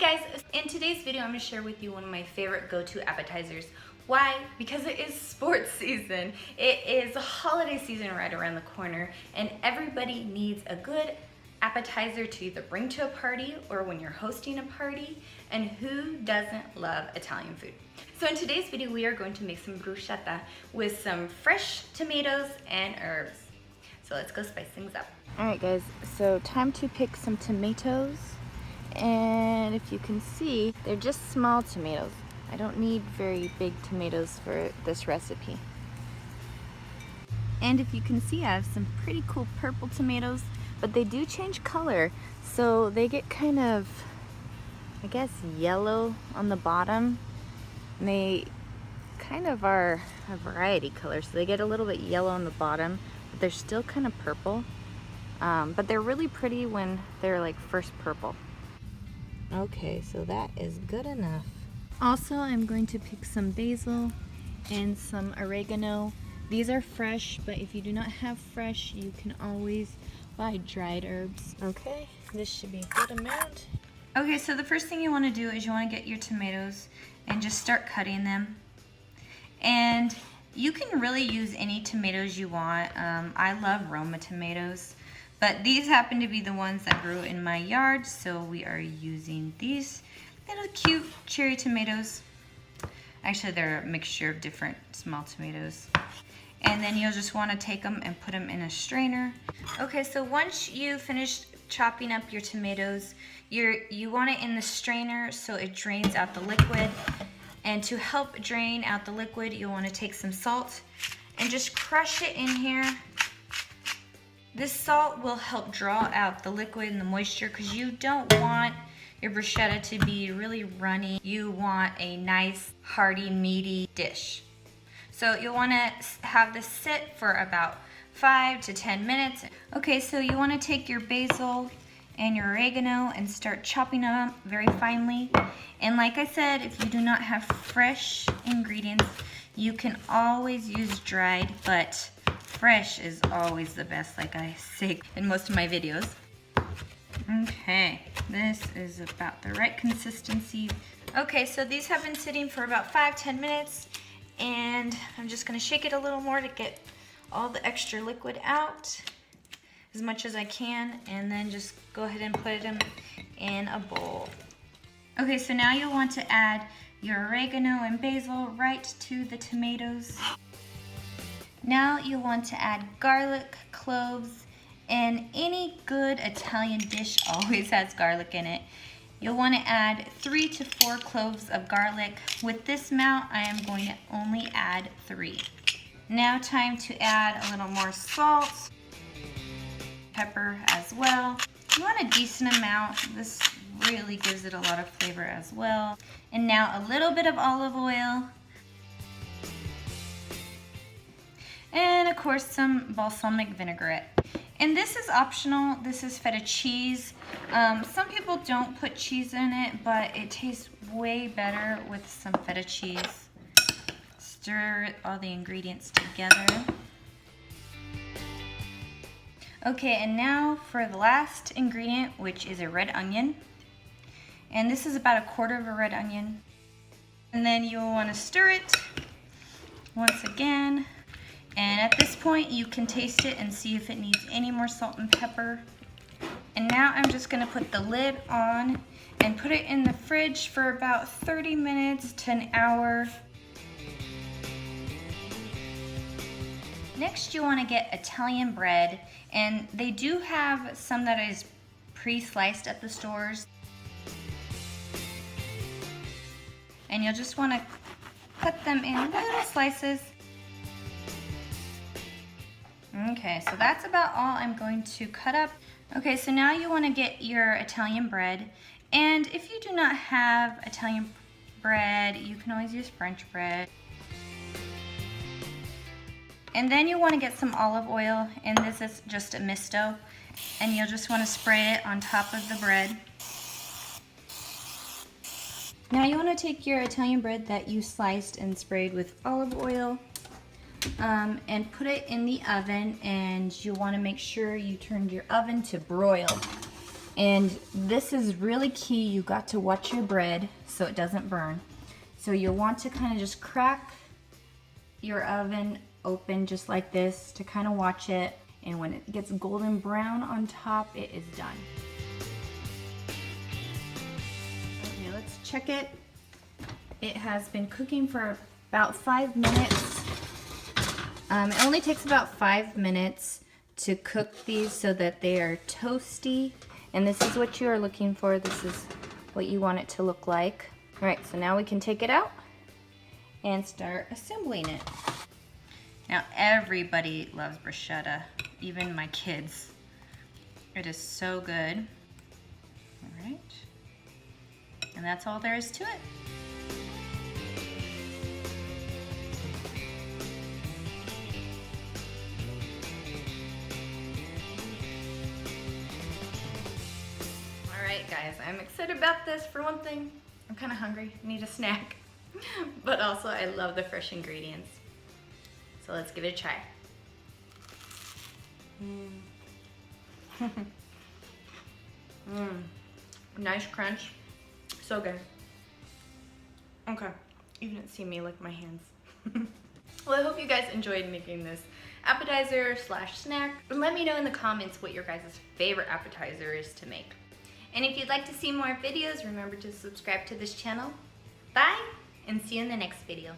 guys, in today's video I'm going to share with you one of my favorite go-to appetizers. Why? Because it is sports season. It is holiday season right around the corner, and everybody needs a good appetizer to either bring to a party or when you're hosting a party, and who doesn't love Italian food? So in today's video we are going to make some bruschetta with some fresh tomatoes and herbs. So let's go spice things up. Alright guys, so time to pick some tomatoes, and if you can see, they're just small tomatoes. I don't need very big tomatoes for this recipe. And if you can see, I have some pretty cool purple tomatoes, but they do change color, so they get kind of, I guess, yellow on the bottom. And they kind of are a variety color, so they get a little bit yellow on the bottom, but they're still kind of purple. But they're really pretty when they're like first purple. Okay, so that is good enough. Also, I'm going to pick some basil and some oregano. These are fresh, but if you do not have fresh, you can always buy dried herbs. Okay, this should be a good amount. Okay, so the first thing you want to do is you want to get your tomatoes and just start cutting them. And you can really use any tomatoes you want. I love Roma tomatoes, but these happen to be the ones that grew in my yard, so we are using these little cute cherry tomatoes. Actually, they're a mixture of different small tomatoes. And then you'll just want to take them and put them in a strainer. Okay, so once you finish chopping up your tomatoes, you want it in the strainer so it drains out the liquid. And to help drain out the liquid, you'll want to take some salt and just crush it in here. This salt will help draw out the liquid and the moisture, because you don't want your bruschetta to be really runny. You want a nice, hearty, meaty dish. So you'll want to have this sit for about 5 to 10 minutes. Okay, so you want to take your basil and your oregano and start chopping them up very finely. And like I said, if you do not have fresh ingredients, you can always use dried, but fresh is always the best, like I say in most of my videos. Okay, this is about the right consistency. Okay, so these have been sitting for about 5-10 minutes, and I'm just going to shake it a little more to get all the extra liquid out as much as I can, and then just go ahead and put them in a bowl. Okay, so now you'll want to add your oregano and basil right to the tomatoes. Now you'll want to add garlic, cloves, and any good Italian dish always has garlic in it. You'll want to add 3 to 4 cloves of garlic. With this amount, I am going to only add 3. Now time to add a little more salt, pepper as well. You want a decent amount. This really gives it a lot of flavor as well. And now a little bit of olive oil. And of course some balsamic vinaigrette. And this is optional. This is feta cheese. Some people don't put cheese in it, but it tastes way better with some feta cheese. Stir all the ingredients together. Okay, and now for the last ingredient, which is a red onion. And this is about 1/4 of a red onion. And then you'll want to stir it once again. And at this point, you can taste it and see if it needs any more salt and pepper. And now I'm just going to put the lid on and put it in the fridge for about 30 minutes to an hour. Next, you want to get Italian bread, and they do have some that is pre-sliced at the stores. And you'll just want to cut them in little slices. Okay, so that's about all I'm going to cut up. Okay, so now you want to get your Italian bread, and if you do not have Italian bread, you can always use French bread. And then you want to get some olive oil, and this is just a misto, and you'll just want to spray it on top of the bread. Now you want to take your Italian bread that you sliced and sprayed with olive oil, and put it in the oven, and you want to make sure you turned your oven to broil. And this is really key. You got to watch your bread so it doesn't burn. So you'll want to kind of just crack your oven open just like this to kind of watch it. And when it gets golden brown on top, it is done. Okay, let's check it. It has been cooking for about 5 minutes. It only takes about 5 minutes to cook these so that they are toasty. And this is what you are looking for. This is what you want it to look like. All right, so now we can take it out and start assembling it. Now everybody loves bruschetta, even my kids. It is so good. All right, and that's all there is to it. Alright guys, I'm excited about this. For one thing, I'm kind of hungry, need a snack. But also I love the fresh ingredients. So let's give it a try. Nice crunch. So good. Okay, you didn't see me lick my hands. Well, I hope you guys enjoyed making this appetizer slash snack. And let me know in the comments what your guys' favorite appetizer is to make. And if you'd like to see more videos, remember to subscribe to this channel. Bye, and see you in the next video.